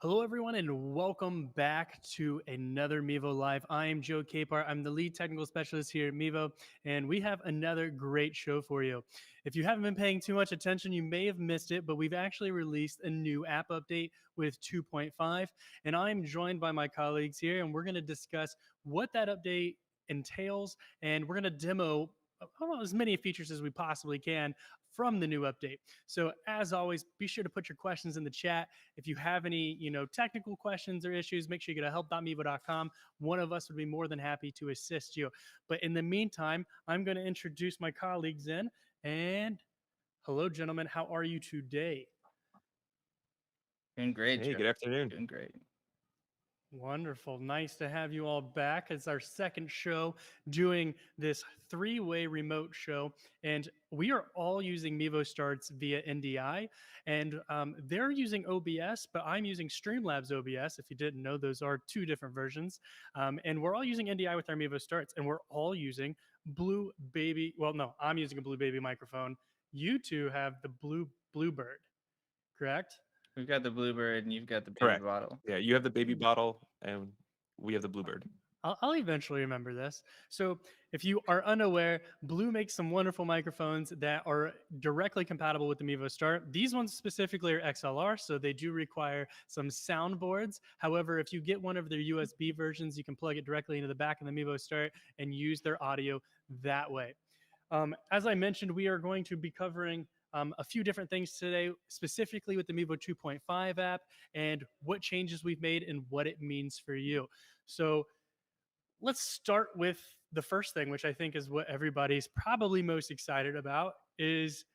Hello, everyone, and welcome back to another Mevo Live. I am Joe Capar. I'm the lead technical specialist here at Mevo, and we have another great show for you. If you haven't been paying too much attention, you may have missed it, but we've actually released a new app update with 2.5, and I'm joined by my colleagues here, and we're going to discuss what that update entails, and we're going to demo as many features as we possibly can from the new update. So as always, be sure to put your questions in the chat. If you have any, technical questions or issues, make sure you go to help.mevo.com. One of us would be more than happy to assist you. But in the meantime, I'm going to introduce my colleagues in. And hello, gentlemen. How are you today? Doing great, Hey, Joe. good afternoon. Doing great. Wonderful. Nice to have you all back. It's our second show doing this three-way remote show. And we are all using Mevo Starts via NDI. And they're using OBS, but I'm using Streamlabs OBS. If you didn't know, those are two different versions. And we're all using NDI with our Mevo Starts. And we're all using Blue Baby. Well, no, I'm using a Blue Baby microphone. You two have the Bluebird, correct? We've got the bluebird and you've got the baby Correct. bottle. Yeah, you have the baby bottle and we have the bluebird. I'll eventually remember this. So, if you are unaware, Blue makes some wonderful microphones that are directly compatible with the Mevo Start. These ones specifically are XLR, so they do require some soundboards. However, if you get one of their USB versions, you can plug it directly into the back of the Mevo Start and use their audio that way. As I mentioned, we are going to be covering a few different things today, specifically with the Mevo 2.5 app and what changes we've made and what it means for you. So, let's start with the first thing, which I think is what everybody's probably most excited about, is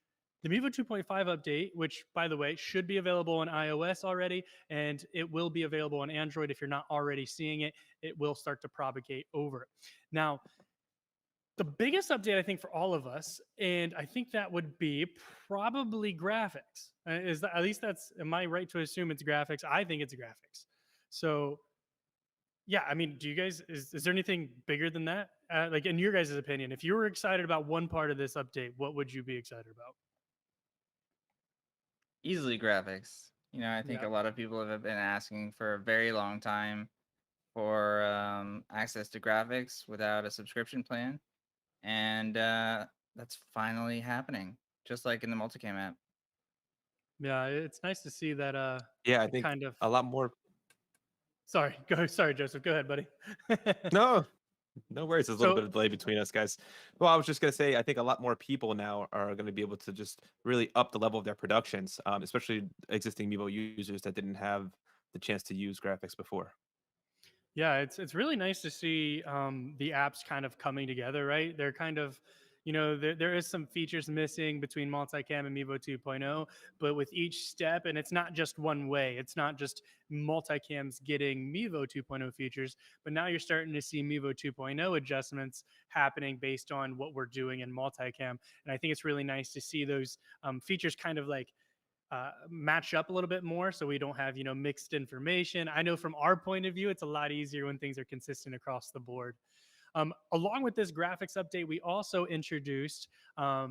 the Mevo 2.5 update, which, by the way, should be available on iOS already, and it will be available on Android. If you're not already seeing it, it will start to propagate over. Now, the biggest update, I think, for all of us, and I think that would be probably graphics. Is that, at least that's, am I right to assume it's graphics? I think it's graphics. So, yeah, I mean, do you guys, is there anything bigger than that? Like, in your guys' opinion, if you were excited about one part of this update, what would you be excited about? Easily graphics. I think Yeah. a lot of people have been asking for a very long time for access to graphics without a subscription plan. And that's finally happening, just like in the Multicam app. Yeah, it's nice to see that Yeah, I it think kind of, a lot more. sorry, Joseph, go ahead, buddy. No, no worries. There's a little So, bit of delay between us, guys. Well, I was just gonna say, I think a lot more people now are going to be able to just really up the level of their productions, especially existing Mevo users that didn't have the chance to use graphics before. yeah, it's really nice to see the apps kind of coming together, right? They're kind of, there is some features missing between Multicam and Mevo 2.0, but with each step, and it's not just one way. It's not just Multicam's getting Mevo 2.0 features, but now you're starting to see Mevo 2.0 adjustments happening based on what we're doing in Multicam. And I think it's really nice to see those features kind of like match up a little bit more so we don't have mixed information. I know from our point of view it's a lot easier when things are consistent across the board. Along with this graphics update, we also introduced uh,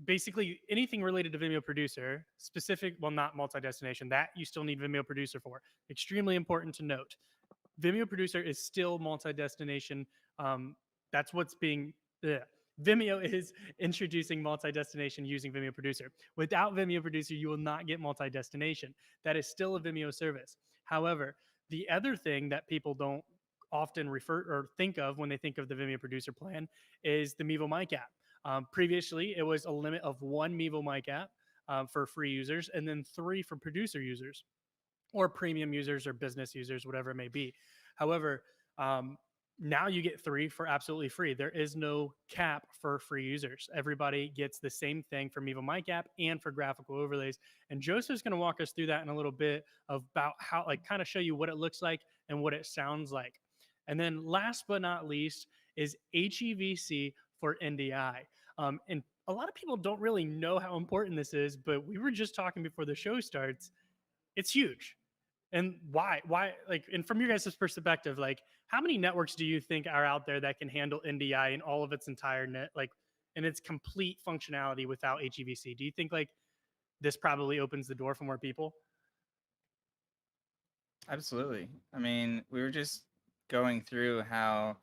basically anything related to Vimeo Producer, specific, well, not multi-destination, that you still need Vimeo Producer for. Extremely important to note. Vimeo Producer is still multi-destination. That's what's being. Vimeo is introducing multi-destination using Vimeo Producer. Without Vimeo Producer, you will not get multi-destination. That is still a Vimeo service. However, the other thing that people don't often refer or think of when they think of the Vimeo Producer plan is the Mevo Mic app. Previously, it was a limit of one Mevo Mic app for free users and then 3 for producer users or premium users or business users, whatever it may be. However, now you get 3 for absolutely free. There is no cap for free users. Everybody gets the same thing for Mevo Mic app and for graphical overlays. And Joseph's going to walk us through that in a little bit about how, like, kind of show you what it looks like and what it sounds like. And then last but not least is HEVC for NDI. And a lot of people don't really know how important this is, but we were just talking before the show starts. It's huge. And why? Like, and from your guys' perspective, like, how many networks do you think are out there that can handle NDI in all of its entire net, like, in its complete functionality without HEVC? Do you think like this probably opens the door for more people? Absolutely. I mean, we were just going through how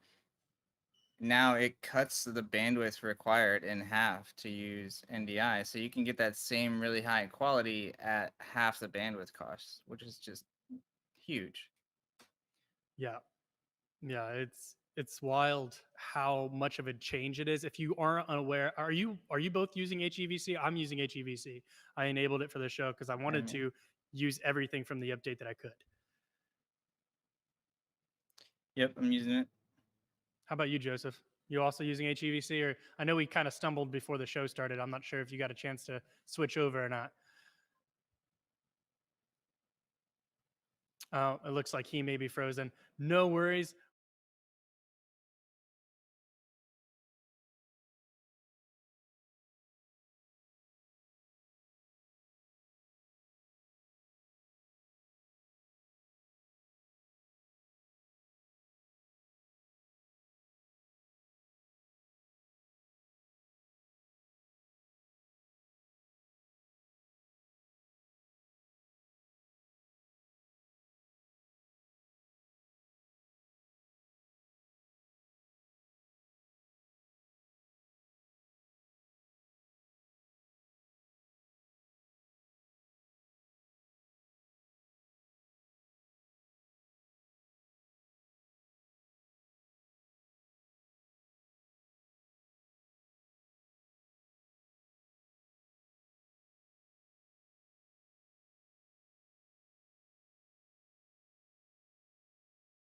now it cuts the bandwidth required in half to use NDI. So you can get that same really high quality at half the bandwidth cost, which is just huge. Yeah. Yeah, it's wild how much of a change it is. If you aren't unaware, are you both using HEVC? I'm using HEVC. I enabled it for the show because I I wanted mean, to use everything from the update that I could. yep, I'm using it. How about you, Joseph? You also using HEVC? Or I know we kind of stumbled before the show started. I'm not sure if you got a chance to switch over or not. It looks like he may be frozen. No worries.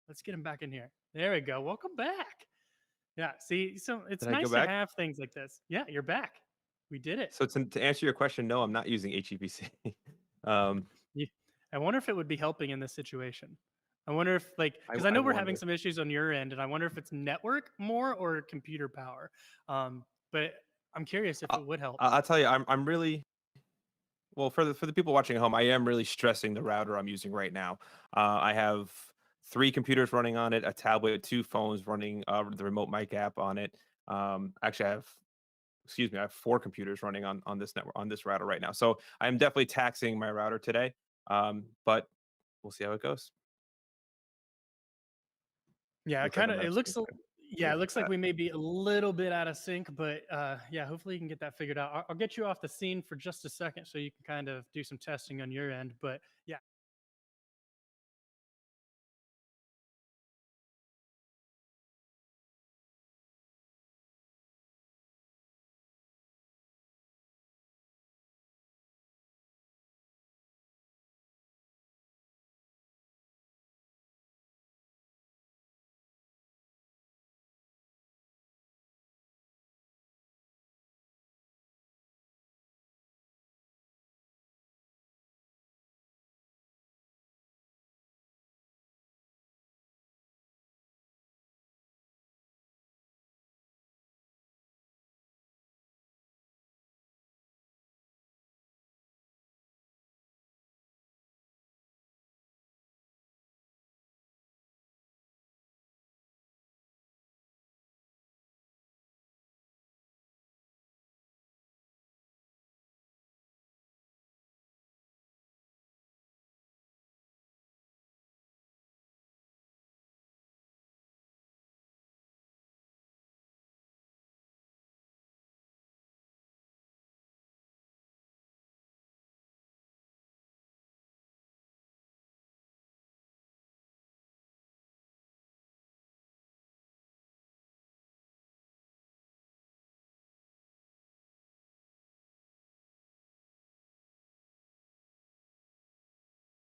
Let's get him back in here. There we go. Welcome back. Yeah, see, so it's Did I go nice to back? have things like this. Yeah, you're back. We did it. So to answer your question, no, I'm not using HEVC. um, You- I wonder if it would be helping in this situation. I wonder if, like, because I I know we're having wonder. some issues on your end, and I wonder if it's network more or computer power. But I'm curious if I, it would help. I'll tell you, I'm really well for the people watching at home. I am really stressing the router I'm using right now. I have 3 computers running on it, a tablet, 2 phones running the remote mic app on it. Actually, I have excuse me, I have 4 computers running on this network on this router right now. So I'm definitely taxing my router today. But we'll see how it goes. Yeah, it Looks like kind I'm of out it of looks sync. yeah, Sorry it about looks like that. we may be a little bit out of sync, but yeah, hopefully you can get that figured out. I'll get you off the scene for just a second so you can kind of do some testing on your end. But yeah,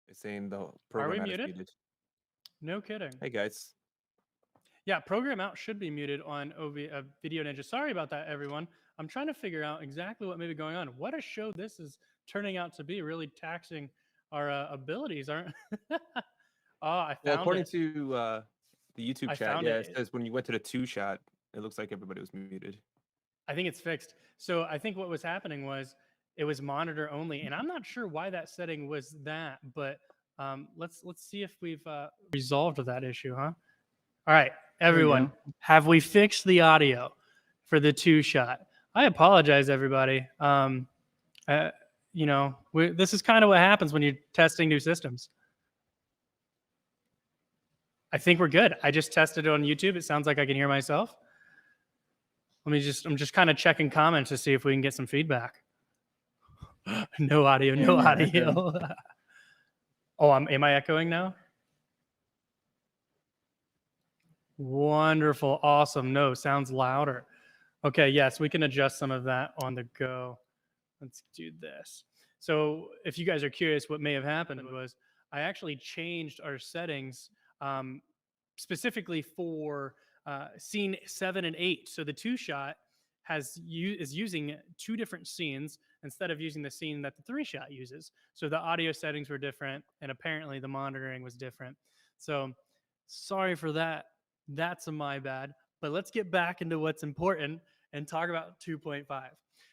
It's saying the are we program out is muted? muted. No kidding. Hey guys. Yeah, program out should be muted on Video Ninja. Sorry about that, everyone. I'm trying to figure out exactly what may be going on. What a show this is turning out to be, really taxing our abilities, aren't? Oh, I Well, found according it. to the YouTube I chat, found yeah, it it. says when you went to the 2 shot, it looks like everybody was muted. I think it's fixed. So I think what was happening was it was monitor only, and I'm not sure why that setting was that, but let's see if we've resolved that issue, huh? All right, There we everyone, go. have we fixed the audio for the 2 shot? I apologize, everybody. Uh, this is kind of what happens when you're testing new systems. I think we're good. I just tested it on YouTube. It sounds like I can hear myself. I'm just kind of checking comments to see if we can get some feedback. No audio, Yeah, no no echo. audio. Oh, am I echoing now? Wonderful. Awesome. No, sounds louder. Okay, yes, we can adjust some of that on the go. Let's do this. So if you guys are curious, what may have happened was I actually changed our settings um, specifically for scene 7 and 8. So the two shot is using two different scenes instead of using the scene that the three shot uses. So the audio settings were different, and apparently the monitoring was different. So sorry for that. That's a my bad. But let's get back into what's important and talk about 2.5.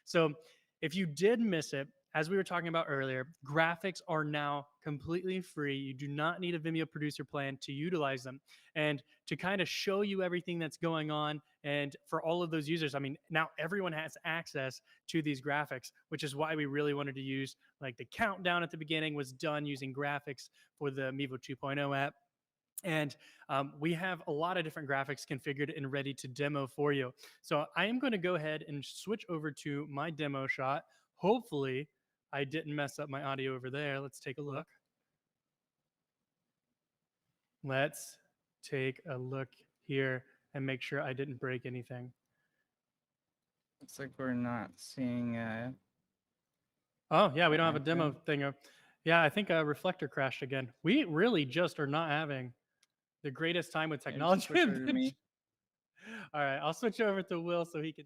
So if you did miss it, as we were talking about earlier, graphics are now completely free. You do not need a Vimeo producer plan to utilize them. And to kind of show you everything that's going on, and for all of those users, I mean, now everyone has access to these graphics, which is why we really wanted to use like the countdown at the beginning was done using graphics for the Mevo 2.0 app. And we have a lot of different graphics configured and ready to demo for you. So I am going to go ahead and switch over to my demo shot. Hopefully, I didn't mess up my audio over there. Let's take a look. Let's take a look here and make sure I didn't break anything. Looks like we're not seeing. Oh, yeah, we don't have a Action. demo thing. Yeah, I think a reflector crashed again. We really just are not having the greatest time with Yeah, just technology. switch over to me. All right, I'll switch over to Will so he can.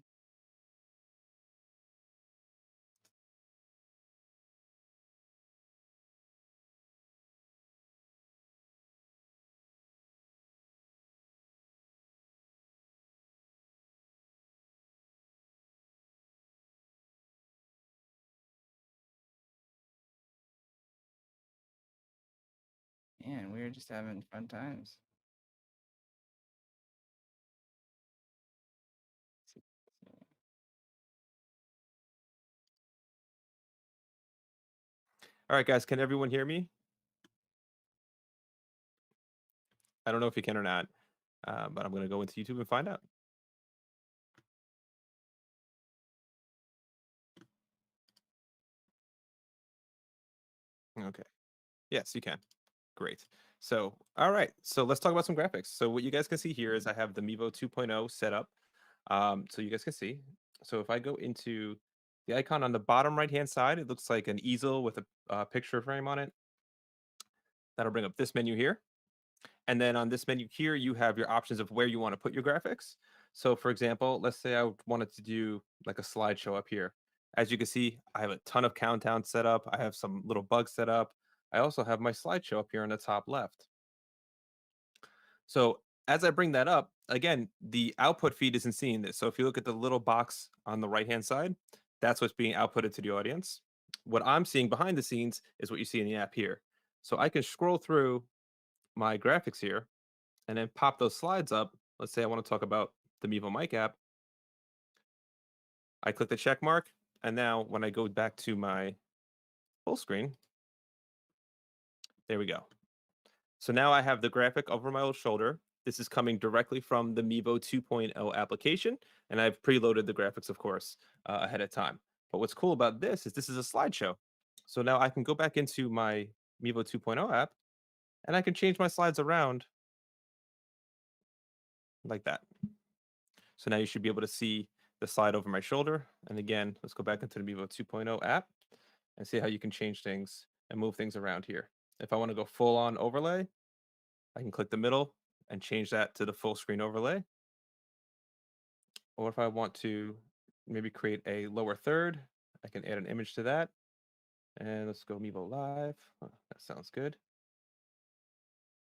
Man, we're just having fun times. All right, guys, can everyone hear me? I don't know if you can or not, but I'm going to go into YouTube and find out. Okay. Yes, you can. Great. So, all right. So let's talk about some graphics. So what you guys can see here is I have the Mevo 2.0 set up. So you guys can see. So if I go into the icon on the bottom right-hand side, it looks like an easel with a picture frame on it. That'll bring up this menu here. And then on this menu here, you have your options of where you want to put your graphics. So for example, let's say I wanted to do like a slideshow up here. As you can see, I have a ton of countdown set up. I have some little bugs set up. I also have my slideshow up here on the top left. So as I bring that up, again, the output feed isn't seeing this. So if you look at the little box on the right-hand side, that's what's being outputted to the audience. What I'm seeing behind the scenes is what you see in the app here. So I can scroll through my graphics here and then pop those slides up. Let's say I want to talk about the Mevo Mic app. I click the check mark, and now when I go back to my full screen, there we go. So now I have the graphic over my shoulder. This is coming directly from the Mevo 2.0 application, and I've preloaded the graphics, of course, ahead of time. But what's cool about this is a slideshow. So now I can go back into my Mevo 2.0 app, and I can change my slides around like that. So now you should be able to see the slide over my shoulder. And again, let's go back into the Mevo 2.0 app and see how you can change things and move things around here. If I want to go full on overlay, I can click the middle and change that to the full screen overlay. Or if I want to maybe create a lower third, I can add an image to that. And let's go Mevo Live. Oh, that sounds good.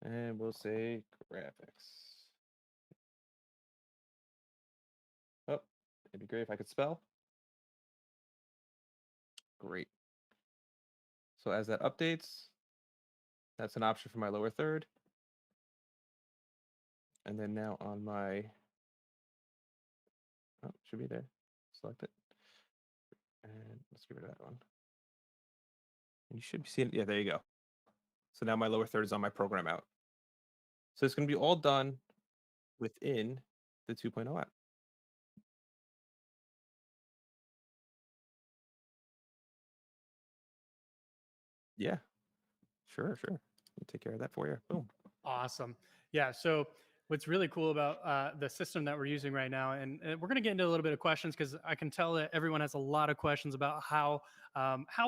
And we'll say graphics. Oh, it'd be great if I could spell. Great. So as that updates, that's an option for my lower third. And then now on my, oh, should be there. Select it. And let's get rid of that one. And you should be seeing, yeah, there you go. So now my lower third is on my program out. So it's going to be all done within the 2.0 app. Yeah, sure. I'll take care of that for you. Boom. Awesome. Yeah. So what's really cool about the system that we're using right now, and we're going to get into a little bit of questions because I can tell that everyone has a lot of questions about how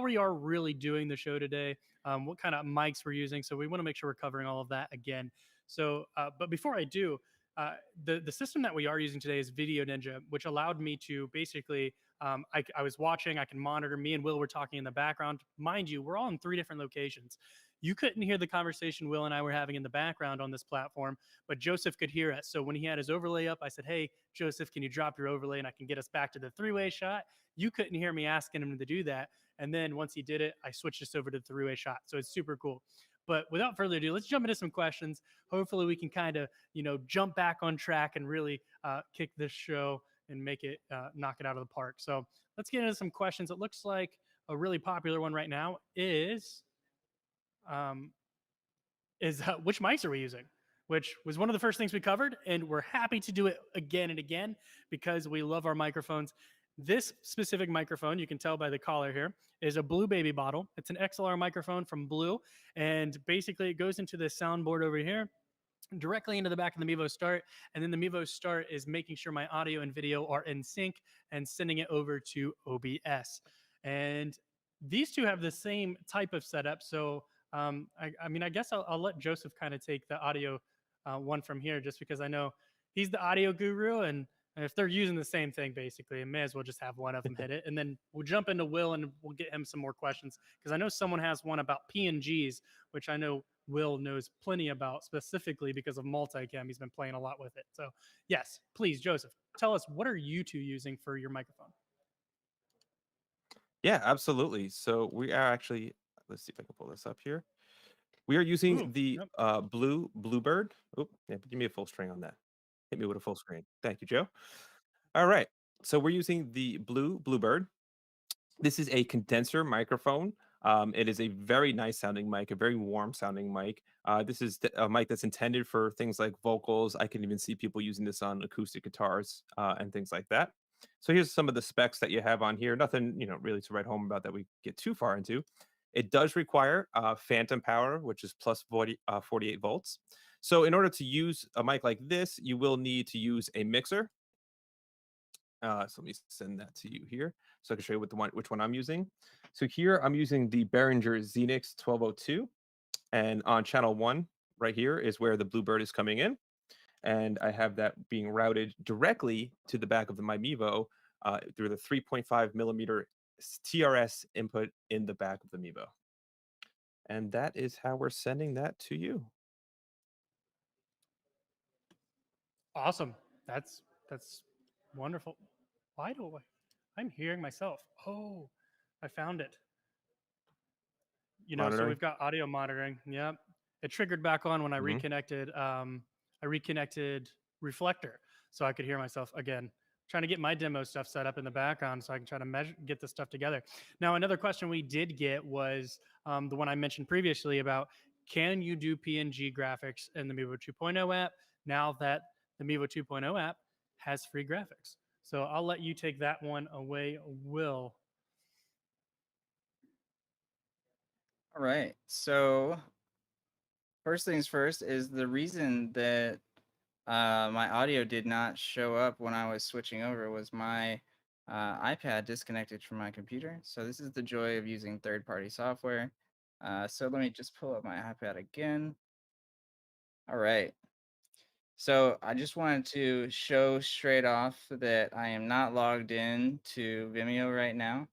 we are really doing the show today, what kind of mics we're using. So we want to make sure we're covering all of that again. So, but before I do, the system that we are using today is Video Ninja, which allowed me to basically I was watching, I can monitor. Me and Will were talking in the background. Mind you, we're all in 3 different locations. You couldn't hear the conversation Will and I were having in the background on this platform, but Joseph could hear us. So when he had his overlay up, I said, "Hey, Joseph, can you drop your overlay and I can get us back to the 3-way shot?" You couldn't hear me asking him to do that. And then once he did it, I switched us over to the 3-way shot. So it's super cool. But without further ado, let's jump into some questions. Hopefully, we can kind of, jump back on track and really kick this show and make it knock it out of the park. So let's get into some questions. It looks like a really popular one right now um, is which mics are we using? Which was one of the first things we covered, and we're happy to do it again and again because we love our microphones. This specific microphone, you can tell by the collar here, is a Blue Baby bottle. It's an XLR microphone from Blue, and basically it goes into this soundboard over here directly into the back of the Mevo Start. And then the Mevo Start is making sure my audio and video are in sync and sending it over to OBS. And these two have the same type of setup. So, I mean, I guess I'll let Joseph kind of take the audio one from here just because I know he's the audio guru. And if they're using the same thing, basically, I may as well just have one of them hit it. And then we'll jump into Will and we'll get him some more questions because I know someone has one about PNGs, which I know Will knows plenty about specifically because of Multicam. He's been playing a lot with it. So, yes, please, Joseph, tell us what are you two using for your microphone? Yeah, absolutely. So we are actually, let's see if I can pull this up here. We are using Ooh, the yep. Bluebird. Oh, yeah, give me a full screen on that. Hit me with a full screen. Thank you, Joe. All right. So we're using the Bluebird. This is a condenser microphone. It is a very nice sounding mic, a very warm sounding mic. This is a mic that's intended for things like vocals. I can even see people using this on acoustic guitars and things like that. So here's some of the specs that you have on here. Nothing, really to write home about that we get too far into. It does require phantom power, which is plus 48 volts. So in order to use a mic like this, you will need to use a mixer. So let me send that to you here so I can show you which one I'm using. So here I'm using the Behringer Xenix 1202, and on channel 1 right here is where the Bluebird is coming in, and I have that being routed directly to the back of my Mevo through the 3.5 millimeter TRS input in the back of the Mevo, and that is how we're sending that to you. Awesome. That's wonderful. Why do I'm hearing myself? Oh, I found it. So Monitoring. we've got audio monitoring. Yep. It triggered back on when Hmm. I reconnected reflector so I could hear myself again. Trying to get my demo stuff set up in the background so I can try to get this stuff together. Now, another question we did get was the one I mentioned previously about can you do PNG graphics in the Mevo 2.0 app now that the Mevo 2.0 app has free graphics? So I'll let you take that one away, Will. All right. So first things first is the reason that my audio did not show up when I was switching over was my iPad disconnected from my computer. So this is the joy of using third-party software. So let me just pull up my iPad again. All right. So I just wanted to show straight off that I am not logged in to Vimeo right now.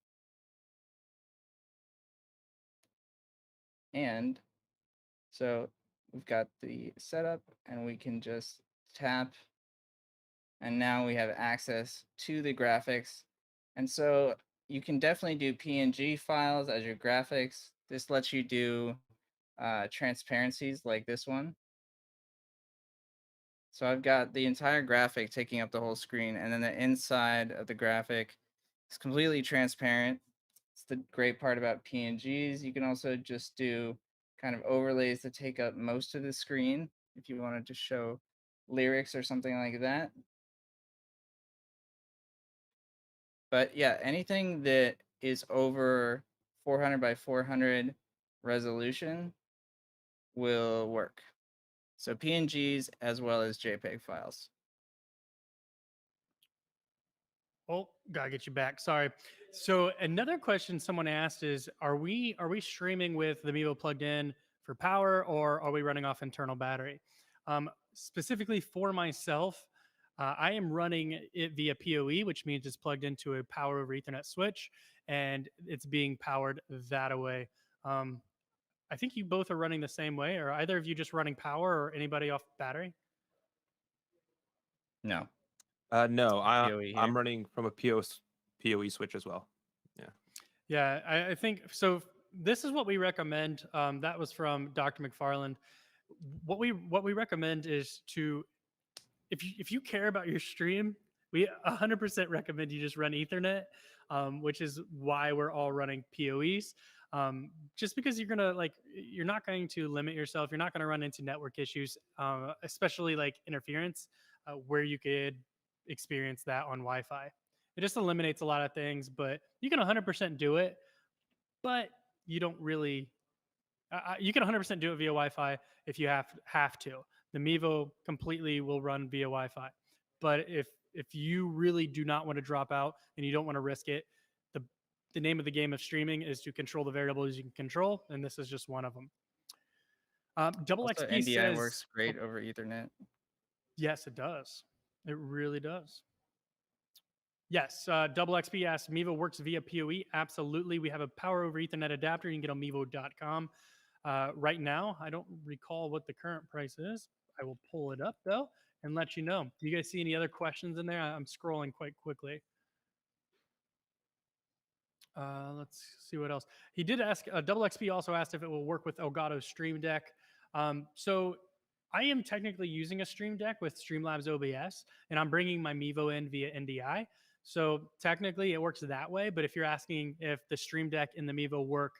And so we've got the setup and we can just tap and now we have access to the graphics. And so you can definitely do PNG files as your graphics. This lets you do transparencies like this one. So I've got the entire graphic taking up the whole screen, and then the inside of the graphic is completely transparent. It's the great part about PNGs. You can also just do kind of overlays to take up most of the screen if you wanted to show lyrics or something like that. But yeah, anything that is over 400 by 400 resolution will work. So PNGs as well as JPEG files. Oh, gotta get you back. Sorry. So another question someone asked is, are we streaming with the Mevo plugged in for power, or are we running off internal battery? Specifically for myself, I am running it via PoE, which means it's plugged into a power over Ethernet switch, and it's being powered that way. I think you both are running the same way, or either of you just running power, or anybody off battery? No, No, PoE here. I'm running from a PoE switch as well. Yeah. Yeah, I think so. This is what we recommend. That was from Dr. McFarland. What we recommend is to, if you care about your stream, we 100% recommend you just run Ethernet, which is why we're all running PoEs. Just because you're not going to limit yourself. You're not going to run into network issues, especially like interference, where you could experience that on Wi-Fi. It just eliminates a lot of things, but you can 100% do it. But you don't really. You can 100% do it via Wi-Fi if you have to. The Mevo completely will run via Wi-Fi. But if you really do not want to drop out and you don't want to risk it, the the name of the game of streaming is to control the variables you can control, and this is just one of them. Double Also, XP NDI says, works great oh, over Ethernet. yes, it does. It really does. Yes, Double XP asks, Mevo works via PoE. Absolutely. We have a power over Ethernet adapter. You can get on Mevo.com. Right now, I don't recall what the current price is. I will pull it up though and let you know. Do you guys see any other questions in there? I'm scrolling quite quickly. Let's see what else. He did ask, Double XP also asked if it will work with Elgato's Stream Deck. So I am technically using a Stream Deck with Streamlabs OBS, and I'm bringing my Mevo in via NDI. So technically it works that way. But if you're asking if the Stream Deck and the Mevo work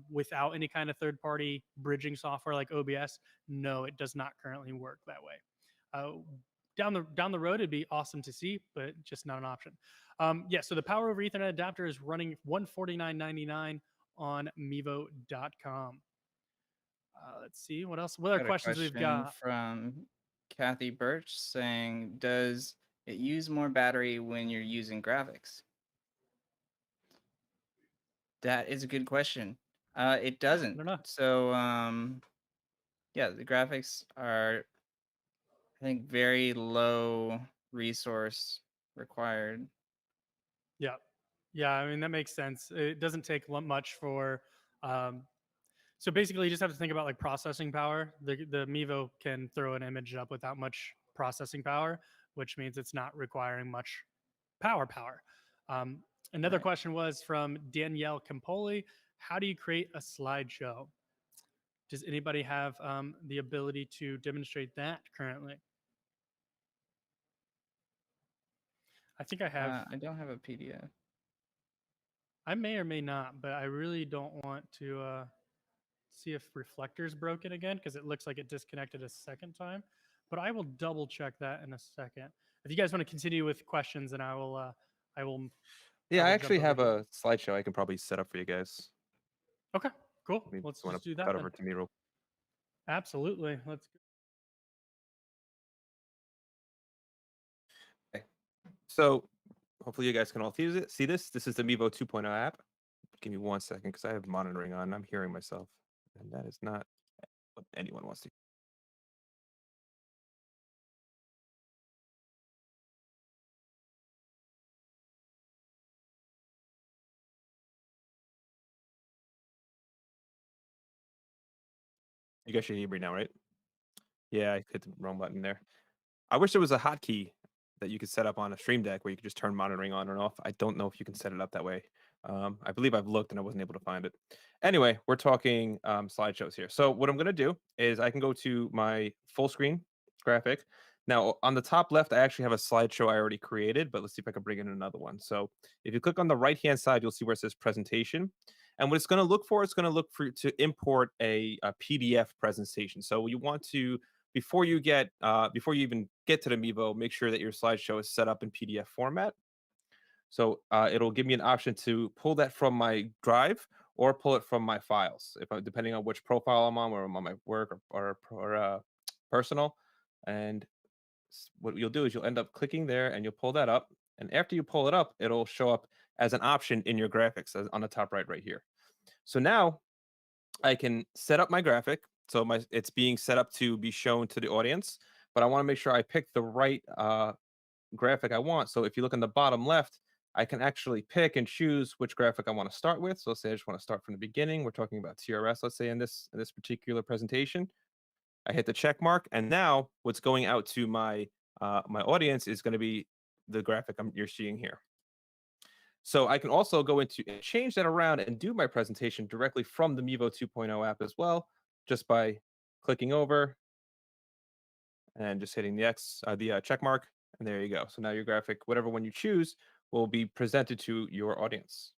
without any kind of third-party bridging software like OBS, no, it does not currently work that way. Down the road, it'd be awesome to see, but just not an option. Yeah, so the power over Ethernet adapter is running $149.99 on Mevo.com. Let's see what else. What other Got a questions we've question got? from Kathy Birch saying, does it use more battery when you're using graphics? That is a good question. It I doesn't. don't know. So, yeah, the graphics are, I think, very low resource required. Yeah, yeah. I mean that makes sense. It doesn't take much for. So basically, you just have to think about like processing power. The Mevo can throw an image up without much processing power, which means it's not requiring much power. Um, Another Right. question was from Danielle Campoli. How do you create a slideshow? Does anybody have the ability to demonstrate that currently? I think I have. I don't have a PDF. I may or may not, but I really don't want to see if reflector's broken again because it looks like it disconnected a second time. But I will double check that in a second. If you guys want to continue with questions, then I will. I will. Yeah, I will jump actually over have here. a slideshow I can probably set up for you guys. Okay, cool. I mean, Let's you want just to do that cut then. over to me real. Absolutely. Let's go. Okay. So hopefully you guys can all see this. This is the Mevo 2.0 app. Give me 1 second because I have monitoring on. I'm hearing myself, and that is not what anyone wants to. You guys should hear me now, right? Yeah, I hit the wrong button there. I wish there was a hotkey that you could set up on a Stream Deck where you could just turn monitoring on and off. I don't know if you can set it up that way. I believe I've looked and I wasn't able to find it. Anyway, we're talking slideshows here. So what I'm going to do is I can go to my full screen graphic. Now on the top left, I actually have a slideshow I already created, but let's see if I can bring in another one. So if you click on the right-hand side, you'll see where it says presentation. And what it's going to look for, it's going to look for to import a PDF presentation. So you want to before you even get to the Mevo, make sure that your slideshow is set up in PDF format. So it'll give me an option to pull that from my drive or pull it from my files, depending on which profile I'm on, whether I'm on my work or personal. And what you'll do is you'll end up clicking there and you'll pull that up. And after you pull it up, it'll show up as an option in your graphics on the top right here. So now I can set up my graphic. So it's being set up to be shown to the audience, but I want to make sure I pick the right graphic I want. So if you look on the bottom left, I can actually pick and choose which graphic I want to start with. So let's say I just want to start from the beginning. We're talking about TRS, let's say in this particular presentation. I hit the check mark, and now what's going out to my audience is going to be the graphic you're seeing here. So I can also go into and change that around and do my presentation directly from the Mevo 2.0 app as well, just by clicking over and just hitting the check mark, and there you go. So now your graphic, whatever one you choose, will be presented to your audience,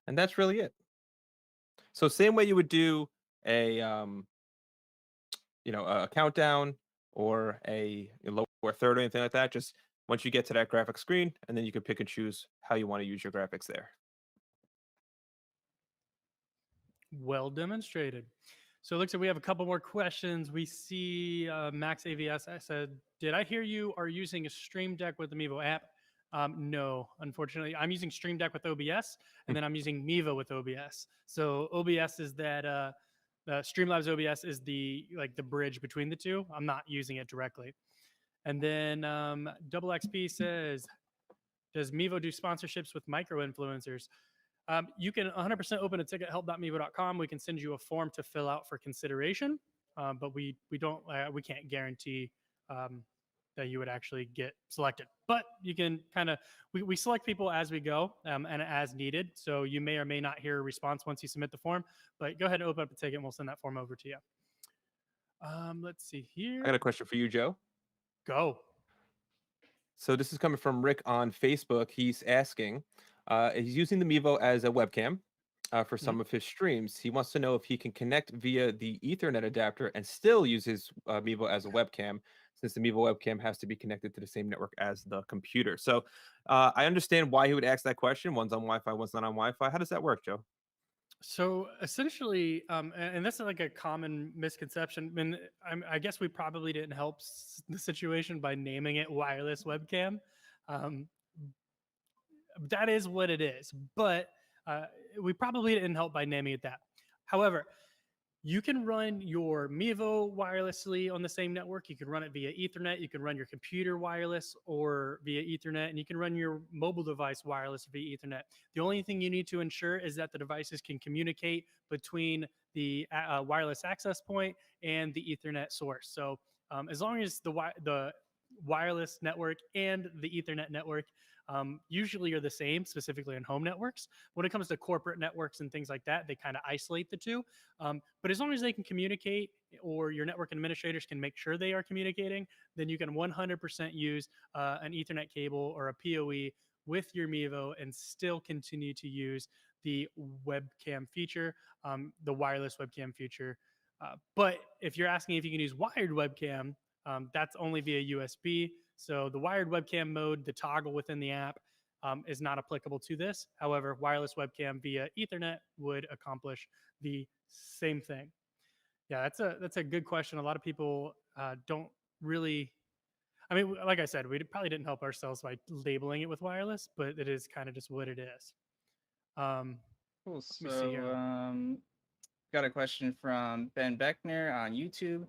and that's really it. So same way you would do a a countdown or a lower third or anything like that. Just once you get to that graphic screen, and then you can pick and choose how you want to use your graphics there. Well demonstrated. So it looks like we have a couple more questions. We see Max AVS said, "Did I hear you are using a Stream Deck with the Mevo app?" No, unfortunately, I'm using Stream Deck with OBS, and then I'm using Mevo with OBS. So OBS is that Streamlabs OBS is the bridge between the two. I'm not using it directly. And then Double XP says, "Does Mevo do sponsorships with micro influencers?" You can 100% open a ticket at help.mevo.com. We can send you a form to fill out for consideration, but we can't guarantee that you would actually get selected. But you can we select people as we go and as needed. So you may or may not hear a response once you submit the form. But go ahead and open up a ticket, and we'll send that form over to you. Let's see I got here. a question for you, Joe. Go. So this is coming from Rick on Facebook. He's asking, he's using the Mevo as a webcam for some of his streams. He wants to know if he can connect via the Ethernet adapter and still use his Mevo as a webcam, since the Mevo webcam has to be connected to the same network as the computer. So I understand why he would ask that question. One's on Wi-Fi, one's not on Wi-Fi. How does that work, Joe? So essentially, and this is like a common misconception. I mean, I guess we probably didn't help the situation by naming it wireless webcam. Um, that is what it is, but we probably didn't help by naming it that. However, you can run your Mevo wirelessly on the same network. You can run it via Ethernet. You can run your computer wireless or via Ethernet, and you can run your mobile device wireless via Ethernet. The only thing you need to ensure is that the devices can communicate between the wireless access point and the Ethernet source. So as long as the wireless network and the Ethernet network usually are the same, specifically on home networks. When it comes to corporate networks and things like that, they kind of isolate the two. But as long as they can communicate, or your network administrators can make sure they are communicating, then you can 100% use an Ethernet cable or a PoE with your Mevo and still continue to use the webcam feature, the wireless webcam feature. But if you're asking if you can use wired webcam, that's only via USB. So the wired webcam mode, the toggle within the app, is not applicable to this. However, wireless webcam via Ethernet would accomplish the same thing. Yeah, that's a good question. A lot of people don't really. I mean, like I said, we probably didn't help ourselves by labeling it with wireless, but it is kind of just what it is. Cool. Let me see here. So, got a question from Ben Beckner on YouTube.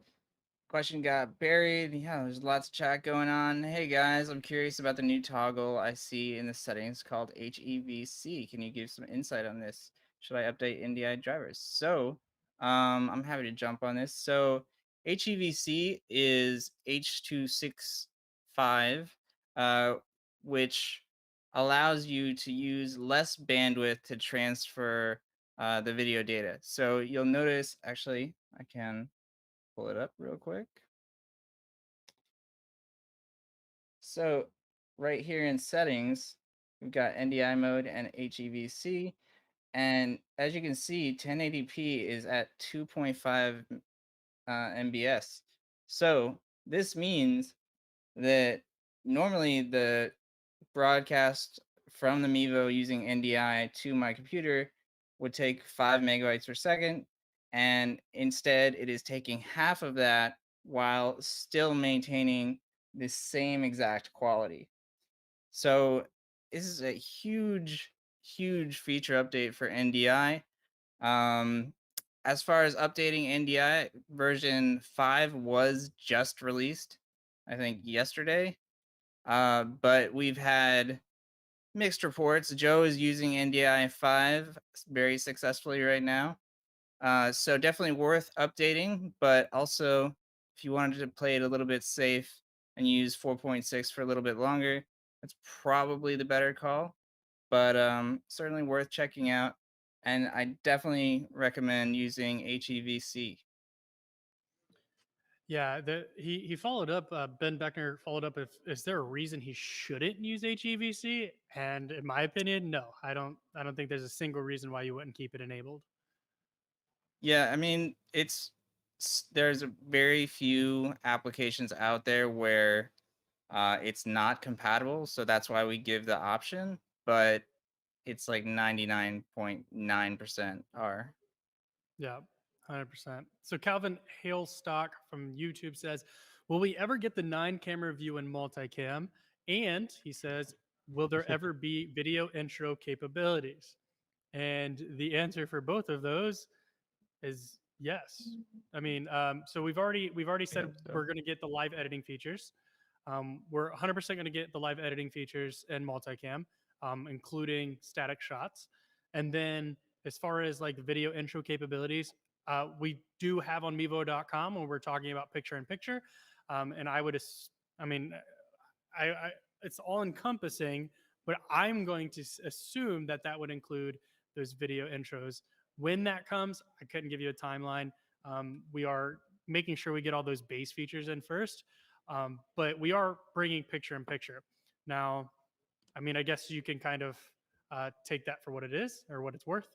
Question got buried. Yeah, there's lots of chat going on. Hey guys, I'm curious about the new toggle I see in the settings called HEVC. Can you give some insight on this? Should I update NDI drivers? So, I'm happy to jump on this. So, HEVC is H.265, which allows you to use less bandwidth to transfer the video data. So you'll notice, actually, I can pull it up real quick. So right here in settings, we've got NDI mode and HEVC. And as you can see, 1080p is at 2.5 MBS. So this means that normally the broadcast from the Mevo using NDI to my computer would take 5 megabytes per second. And instead, it is taking half of that while still maintaining the same exact quality. So, this is a huge, huge feature update for NDI. Um, as far as updating NDI, version 5 was just released, I think yesterday. But we've had mixed reports. Joe is using NDI 5 very successfully right now. So definitely worth updating, but also if you wanted to play it a little bit safe and use 4.6 for a little bit longer, that's probably the better call. But certainly worth checking out. And I definitely recommend using HEVC. Yeah, he followed up. Ben Beckner followed up. If is there a reason he shouldn't use HEVC? And in my opinion, no. I don't think there's a single reason why you wouldn't keep it enabled. Yeah, I mean, there's a very few applications out there where it's not compatible, so that's why we give the option, but it's like 99.9% are. Yeah, 100%. So Calvin Hailstock from YouTube says, "Will we ever get the 9 camera view in multicam?" And he says, "Will there ever be video intro capabilities?" And the answer for both of those is yes. I mean, so we've already I said hope so. we're going to get the live editing features. We're 100% going to get the live editing features in multicam, including static shots. And then as far as like the video intro capabilities, we do have on Mevo.com when we're talking about picture in picture. And I mean, I it's all encompassing, but I'm going to assume that that would include those video intros. When that comes, I couldn't give you a timeline. We are making sure we get all those base features in first, but we are bringing picture in picture. Now, I mean, I guess you can kind of take that for what it is or what it's worth.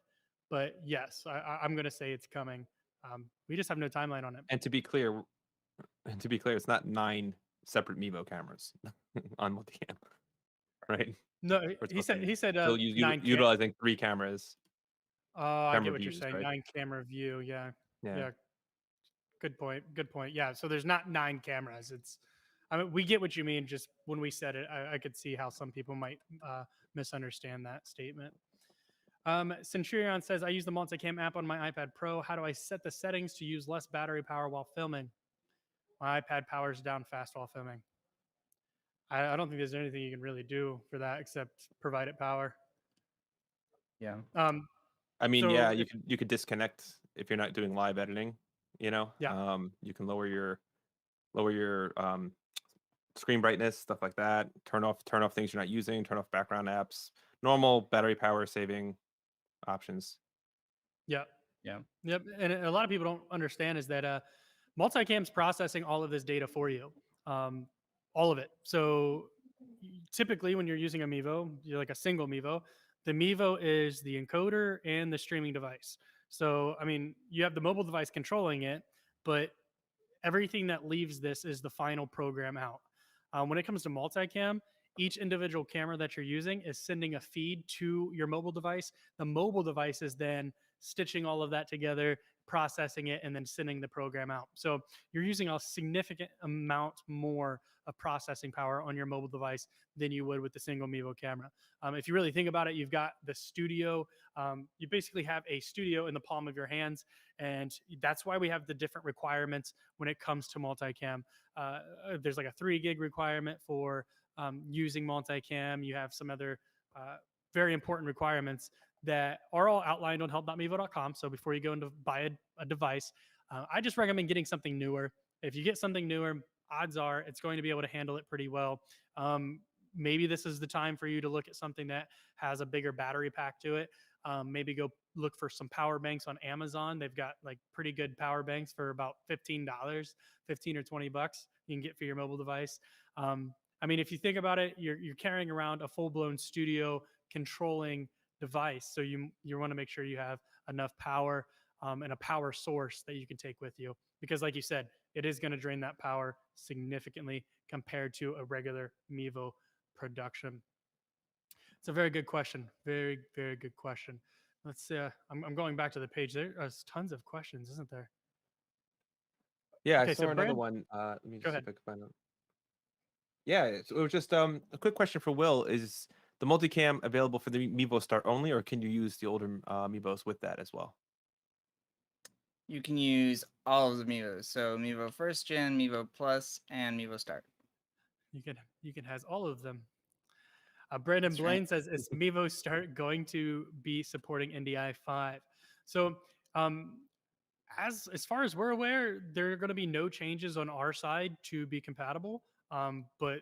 But yes, I'm going to say it's coming. We just have no timeline on it. And to be clear, it's not 9 separate Mevo cameras on multicam, right? No, We're he talking said still 9 cam. utilizing 3 cameras, Oh, I get camera what you're views, saying. right? 9 camera view. Yeah. Yeah. Yeah. Good point. Good point. Yeah. So there's not 9 cameras. I mean, we get what you mean. Just when we said it, I could see how some people might misunderstand that statement. Centurion says, I use the Multicam app on my iPad Pro. How do I set the settings to use less battery power while filming? My iPad powers down fast while filming. I don't think there's anything you can really do for that except provide it power. Yeah. Um, I mean, yeah, so you if, could disconnect if you're not doing live editing. You know, yeah, you can lower your screen brightness, stuff like that. Turn off things you're not using. Turn off background apps. Normal battery power saving options. yeah. Yeah. Yep. And a lot of people don't understand is that Multicam's processing all of this data for you, um, all of it. So typically, when you're using a Mevo, you're like a single Mevo. The Mevo is the encoder and the streaming device. So I mean, you have the mobile device controlling it, but everything that leaves this is the final program out. When it comes to multicam, each individual camera that you're using is sending a feed to your mobile device. The mobile device is then stitching all of that together, processing it, and then sending the program out. So you're using a significant amount more of processing power on your mobile device than you would with the single Mevo camera. If you really think about it, you've got the studio. You basically have a studio in the palm of your hands, and that's why we have the different requirements when it comes to multicam. There's like a 3 gig requirement for using multicam. You have some other very important requirements that are all outlined on help.mevo.com. So before you go and buy a device, I just recommend getting something newer. If you get something newer, odds are it's going to be able to handle it pretty well. Maybe this is the time for you to look at something that has a bigger battery pack to it. Maybe go look for some power banks on Amazon. They've got like pretty good power banks for about $15, 15 or $20 you can get for your mobile device. I mean, if you think about it, you're carrying around a full-blown studio controlling device, so you want to make sure you have enough power. and a power source that you can take with you. Because, like you said, it is going to drain that power significantly compared to a regular Mevo production. It's a very good question. Very, very good question. Let's see. I'm going back to the page. There's tons of questions, isn't there? Yeah, I Okay, so saw another Brand, one. Let me go just see ahead. if I can find it. Yeah, it was just a quick question for Will. Is the multicam available for the Mevo Start only, or can you use the older Meevos with that as well? You can use all of the Mevos. So Mevo First Gen, Mevo Plus, and Mevo Start. You can has all of them. Brandon That's right. Blaine says, "Is Mevo Start going to be supporting NDI 5?" So, um, as far as we're aware, there are going to be no changes on our side to be compatible. But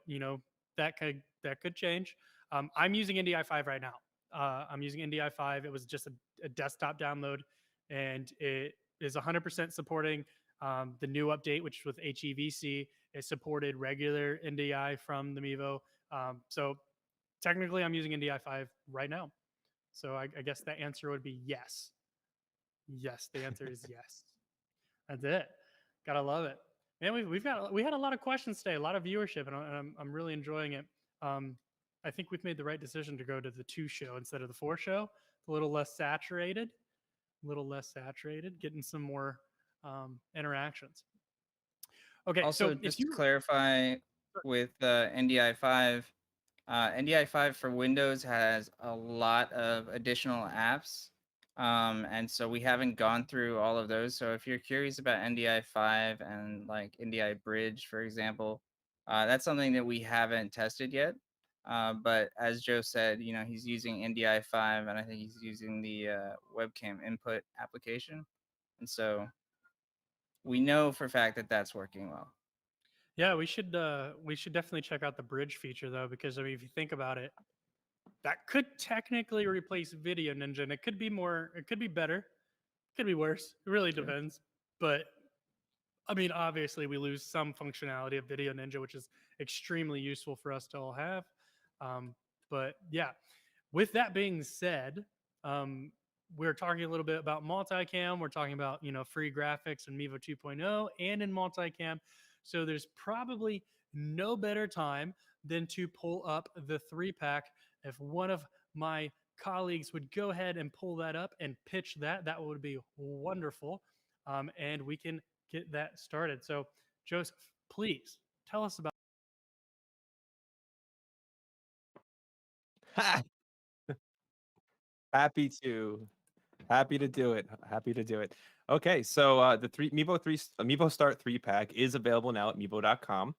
that could change. I'm using NDI 5 right now. I'm using NDI 5. It was just a desktop download, and it is 100% supporting the new update, which with HEVC it supported regular NDI from the Mevo. So technically, I'm using NDI 5 right now. So I guess that answer would be yes. Yes, the answer is yes. That's it. Gotta love it. Man, we had a lot of questions today, a lot of viewership, and I'm really enjoying it. Um, I think we've made the right decision to go to the 2 show instead of the 4 show. It's a little less saturated, getting some more interactions. Okay, so Also, if just to you clarify with NDI 5, NDI 5 for Windows has a lot of additional apps. And so we haven't gone through all of those. So if you're curious about NDI 5 and like NDI Bridge, for example, that's something that we haven't tested yet. But as Joe said, he's using NDI 5 and I think he's using the webcam input application. And so we know for a fact that that's working well. Yeah, we should definitely check out the bridge feature though, because I mean, if you think about it, that could technically replace Video Ninja, and it could be more, it could be better, it could be worse. It really True. depends. But I mean, obviously, we lose some functionality of Video Ninja, which is extremely useful for us to all have. Um, but yeah, with that being said, um, we're talking a little bit about multicam. We're talking about free graphics in Mevo 2.0 and in multicam. So there's probably no better time than to pull up the 3-pack. If one of my colleagues would go ahead and pull that up and pitch that, that would be wonderful. And we can get that started. So, Joseph, please tell us about. Happy to. Happy to do it. Happy to do it. Okay, so the Mevo Start 3-pack is available now at Mevo.com.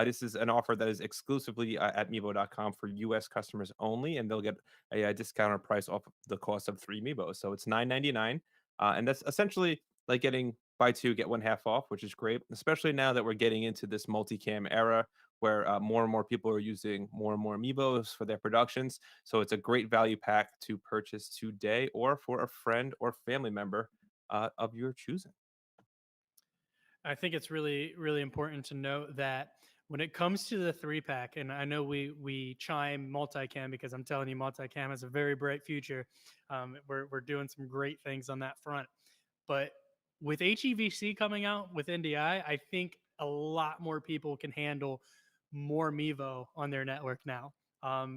This is an offer that is exclusively at Mevo.com for US customers only, and they'll get a discounted price off the cost of 3 Mevos. So it's $9.99, and that's essentially like getting buy two get one half off, which is great, especially now that we're getting into this multicam era where more and more people are using more and more Amiibos for their productions. So it's a great value pack to purchase today or for a friend or family member of your choosing. I think it's really, really important to note that when it comes to the 3-pack, and I know we chime multicam because I'm telling you, multicam has a very bright future. We're doing some great things on that front. But with HEVC coming out with NDI, I think a lot more people can handle more Mevo on their network now.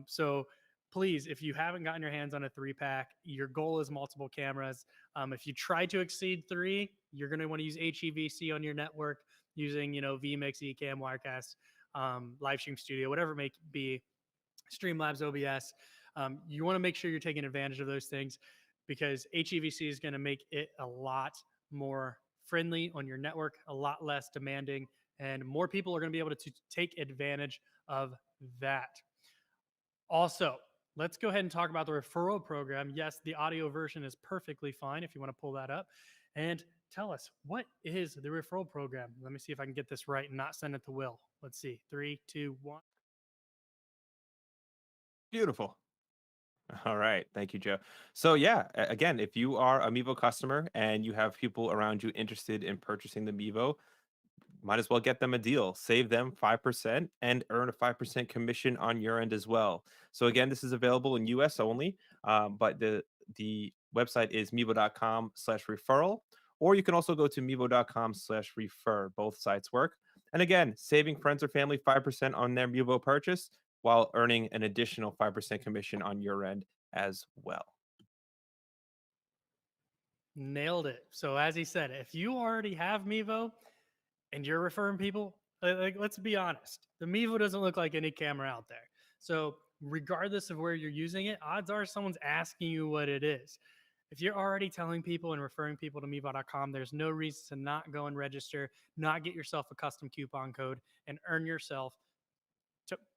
So please, if you haven't gotten your hands on a 3-pack, your goal is multiple cameras. If you try to exceed 3, you're going to want to use HEVC on your network using, vMix, Ecamm, Wirecast, Livestream Studio, whatever it may be, Streamlabs, OBS. You want to make sure you're taking advantage of those things because HEVC is going to make it a lot more friendly on your network, a lot less demanding, and more people are going to be able to take advantage of that. Also, let's go ahead and talk about the referral program. Yes, the audio version is perfectly fine if you want to pull that up. And tell us, what is the referral program? Let me see if I can get this right and not send it to Will. Let's see. 3, 2, 1. Beautiful. All right. Thank you, Joe. So, yeah, again, if you are a Mevo customer and you have people around you interested in purchasing the Mevo, might as well get them a deal. Save them 5% and earn a 5% commission on your end as well. So again, this is available in US only, but the website is mevo.com/referral, or you can also go to mevo.com/refer. Both sites work. And again, saving friends or family 5% on their Mevo purchase while earning an additional 5% commission on your end as well. Nailed it. So as he said, if you already have Mevo and you're referring people, like let's be honest, the Mevo doesn't look like any camera out there. So regardless of where you're using it, odds are someone's asking you what it is. If you're already telling people and referring people to Mevo.com, there's no reason to not go and register, not get yourself a custom coupon code, and earn yourself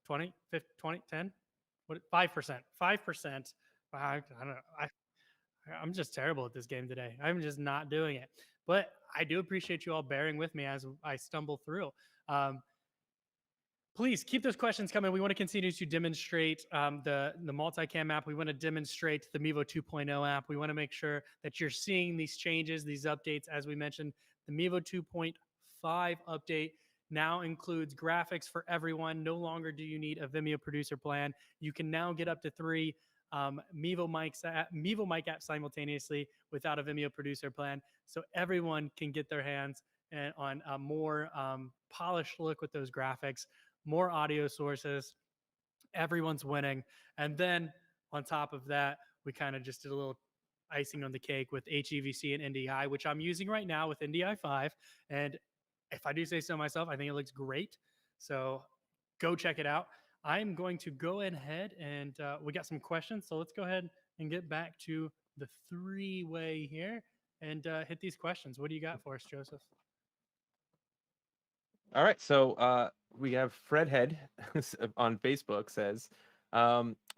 20, 50, 20, 10, what 5%. 5%. I don't know. I'm just terrible at this game today. I'm just not doing it. But I do appreciate you all bearing with me as I stumble through. Um, Please keep those questions coming. We want to continue to demonstrate the multicam app. We want to demonstrate the Mevo 2.0 app. We want to make sure that you're seeing these changes, these updates. As we mentioned, the Mevo 2.5 update now includes graphics for everyone. No longer do you need a Vimeo producer plan. You can now get up to 3 Mevo mic apps simultaneously without a Vimeo producer plan, so everyone can get their hands on a more polished look with those graphics, more audio sources. Everyone's winning. And then on top of that, we kind of just did a little icing on the cake with HEVC and NDI, which I'm using right now with NDI 5. And if I do say so myself, I think it looks great. So go check it out. I'm going to go ahead and we got some questions. So let's go ahead and get back to the three-way here and hit these questions. What do you got for us, Joseph? All right, so we have Fredhead on Facebook says,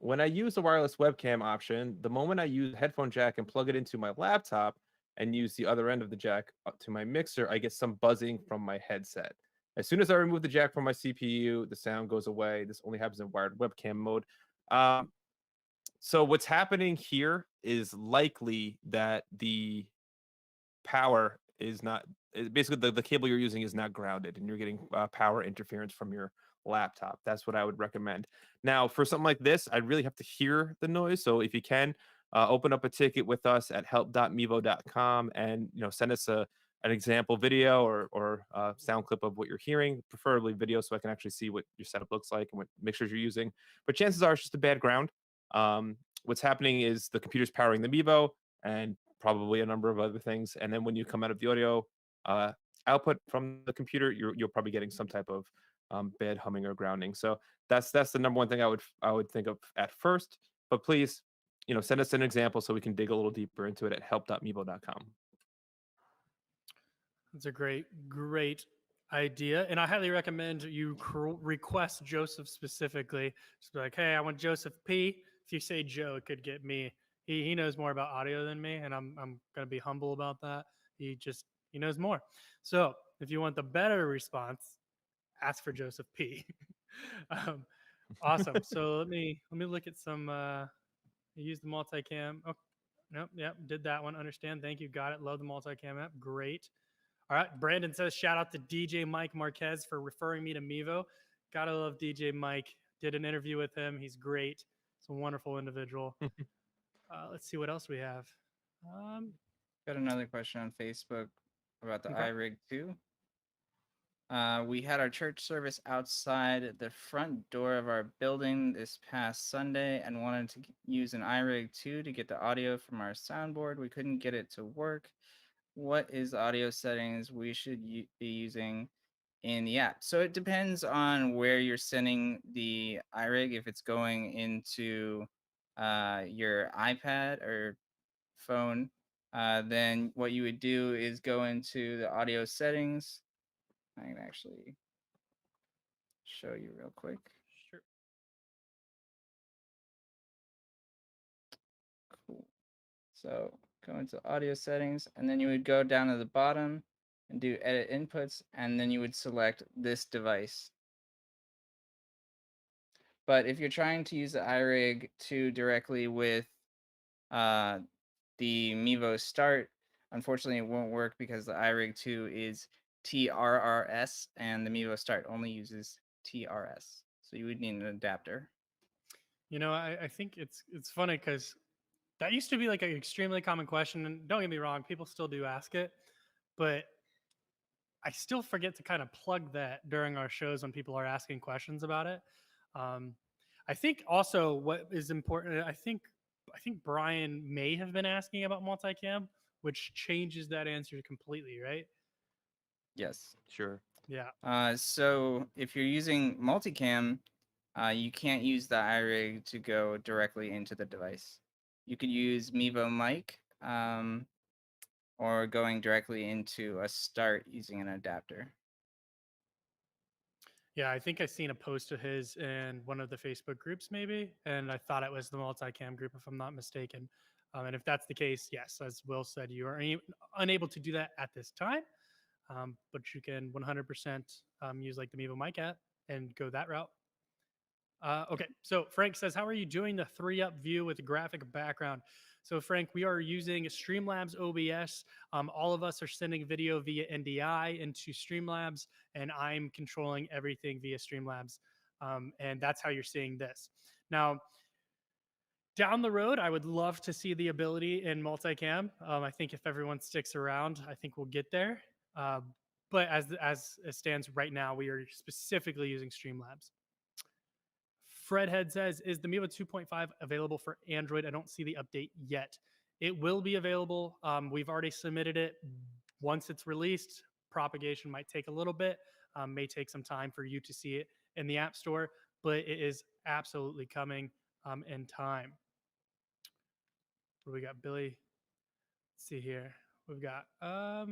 when I use the wireless webcam option, the moment I use a headphone jack and plug it into my laptop and use the other end of the jack to my mixer, I get some buzzing from my headset. As soon as I remove the jack from my CPU, the sound goes away. This only happens in wired webcam mode. So what's happening here is likely that the power is not basically the cable you're using is not grounded and you're getting power interference from your laptop. That's what I would recommend. Now for something like this, I really have to hear the noise, so if you can open up a ticket with us at help.mevo.com and send us an example video or sound clip of what you're hearing, preferably video, so I can actually see what your setup looks like and what mixtures you're using. But chances are it's just a bad ground. What's happening is the computer's powering the Mevo and probably a number of other things. And then when you come out of the audio output from the computer, you're probably getting some type of bad humming or grounding. So that's the number one thing I would think of at first. But please, send us an example so we can dig a little deeper into it at help.mevo.com. That's a great idea. And I highly recommend you request Joseph specifically. Just be like, hey, I want Joseph P. If you say Joe, it could get me. He knows more about audio than me, and I'm going to be humble about that. He knows more. So if you want the better response, ask for Joseph P. Awesome. So let me look at some. Use the multicam. Oh, nope. Yep. Did that one. Understand. Thank you. Got it. Love the multicam app. Great. All right. Brandon says, shout out to DJ Mike Marquez for referring me to Mevo. Gotta love DJ Mike. Did an interview with him. He's great. He's a wonderful individual. Let's see what else we have. Got another question on Facebook about the Okay. iRig 2. We had our church service outside the front door of our building this past Sunday and wanted to use an iRig 2 to get the audio from our soundboard. We couldn't get it to work. What is the audio settings we should be using in the app? So it depends on where you're sending the iRig. If it's going into your iPad or phone, then what you would do is go into the audio settings. I can actually show you real quick. Sure. Cool. So go into audio settings, and then you would go down to the bottom and do edit inputs, and then you would select this device. But if you're trying to use the iRig 2 directly with the Mevo Start, unfortunately it won't work because the iRig 2 is TRRS and the Mevo Start only uses TRS. So you would need an adapter. I think it's funny because That used to be like an extremely common question, and don't get me wrong, people still do ask it, but I still forget to kind of plug that during our shows when people are asking questions about it. Um, I think also what is important, I think Brian may have been asking about multicam, which changes that answer completely, right? Yes. Sure. Yeah. So if you're using multicam, you can't use the iRig to go directly into the device. You could use Mevo mic, or going directly into a start using an adapter. Yeah, I think I seen a post of his in one of the Facebook groups, maybe, and I thought it was the multicam group, if I'm not mistaken. And if that's the case, yes, as Will said, you are unable to do that at this time, but you can 100% use like the Mevo Mic app and go that route. Okay, so Frank says, how are you doing the 3-up view with graphic background? So Frank, we are using Streamlabs OBS. All of us are sending video via NDI into Streamlabs, and I'm controlling everything via Streamlabs. And that's how you're seeing this. Now, down the road, I would love to see the ability in multicam. I think if everyone sticks around, I think we'll get there. But as it stands right now, we are specifically using Streamlabs. Fredhead says, is the Mivo 2.5 available for Android? I don't see the update yet. It will be available. We've already submitted it. Once it's released, propagation might take a little bit, may take some time for you to see it in the App Store, but it is absolutely coming in time. What do we got, Billy? Let's see here. We've got Yeah,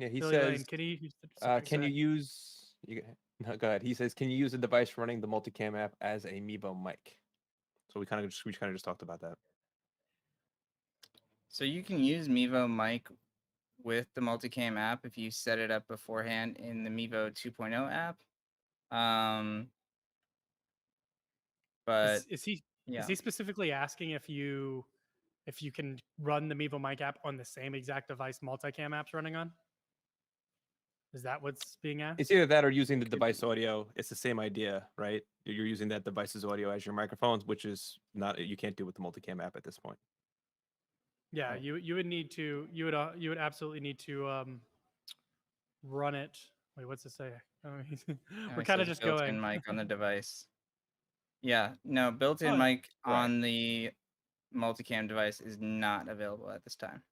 he Billy says, Lane. Can you? Sorry, can go you ahead. use? No, go ahead. He says, can you use a device running the multicam app as a Mevo mic? So we kind of just talked about that. So you can use Mevo mic with the multicam app if you set it up beforehand in the Mevo 2.0 app. But Is he yeah. specifically asking if you can run the Mevo Mic app on the same exact device multicam app's running on? Is that what's being asked? It's either that or using the Could device be. audio. It's the same idea, right? You're using that device's audio as your microphones, which is not you can't do with the multicam app at this point. Yeah, Right. you would need to you would absolutely need to run it. Wait, what's it say? We're It kind of says just built-in going. mic on the device. Yeah, no, built-in Oh yeah, mic Right. on the multicam device is not available at this time.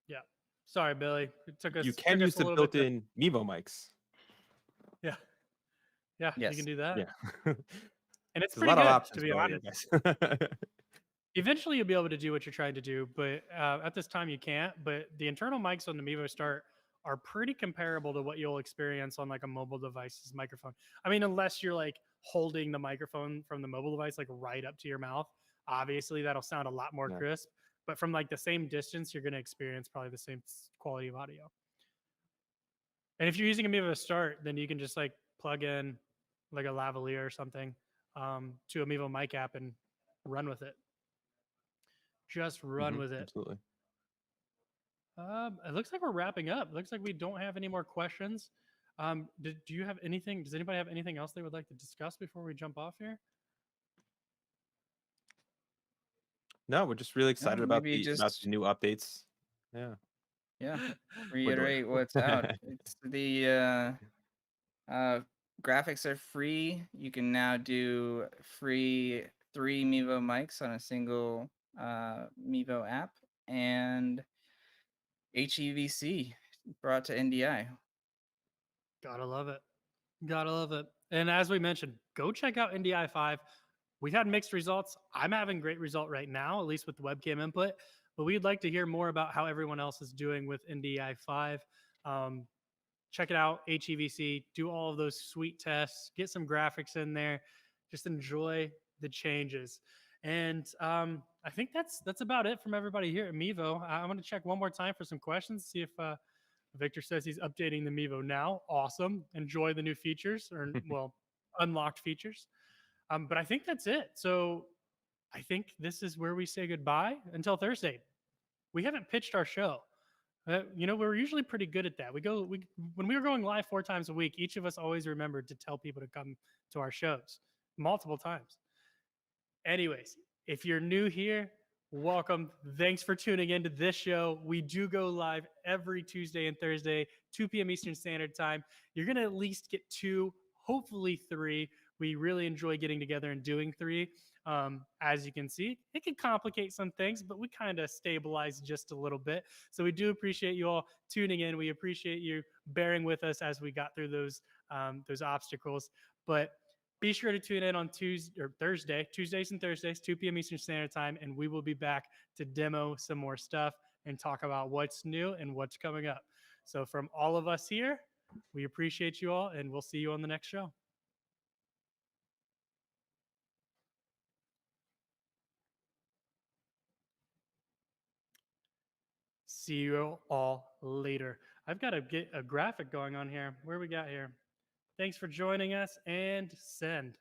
yeah. Sorry, Billy. It took You us can use a the little bit to. built-in Mevo mics. Yeah, yeah. You can Yes. do that, Yeah. and it's There's a pretty lot of good to options be for you honest. guys. Eventually, you'll be able to do what you're trying to do, but at this time, you can't. But the internal mics on the Mevo Start are pretty comparable to what you'll experience on like a mobile device's microphone. I mean, unless you're like holding the microphone from the mobile device like right up to your mouth, obviously that'll sound a lot more Yeah. crisp. But from like the same distance, you're going to experience probably the same quality of audio. And if you're using a Mevo Start, then you can just like plug in like a lavalier or something to a Mevo mic app and run with it. Just run with it. Absolutely. It looks like we're wrapping up. It looks like we don't have any more questions. Do you have anything? Does anybody have anything else they would like to discuss before we jump off here? No, we're just really No, excited about maybe the just new updates. Yeah. yeah, We're doing. reiterate what's out. It's the graphics are free. You can now do free 3 Mevo mics on a single Mevo app, and HEVC brought to NDI. Gotta love it. Gotta love it. And as we mentioned, go check out NDI 5. We've had mixed results. I'm having great result right now, at least with the webcam input. But we'd like to hear more about how everyone else is doing with NDI 5. Check it out, HEVC. Do all of those sweet tests. Get some graphics in there. Just enjoy the changes. And I think that's about it from everybody here at Mevo. I'm going to check one more time for some questions. See if Victor says he's updating the Mevo now. Awesome. Enjoy the new features, or well, unlocked features. But I think that's it. So I think this is where we say goodbye until Thursday. We haven't pitched our show. We're usually pretty good at that. When we were going live 4 times a week, each of us always remembered to tell people to come to our shows multiple times. Anyways, If you're new here, welcome. Thanks for tuning into this show. We do go live every Tuesday and Thursday, 2 p.m. Eastern Standard Time. You're going to at least get 2, hopefully 3. We really enjoy getting together and doing 3. As you can see, it can complicate some things, but we kind of stabilize just a little bit. So we do appreciate you all tuning in. We appreciate you bearing with us as we got through those obstacles. But be sure to tune in on Tuesdays and Thursdays, 2 p.m. Eastern Standard Time, and we will be back to demo some more stuff and talk about what's new and what's coming up. So from all of us here, we appreciate you all, and we'll see you on the next show. See you all later. I've got to get a graphic going on here. Where we got here? Thanks for joining us, and send.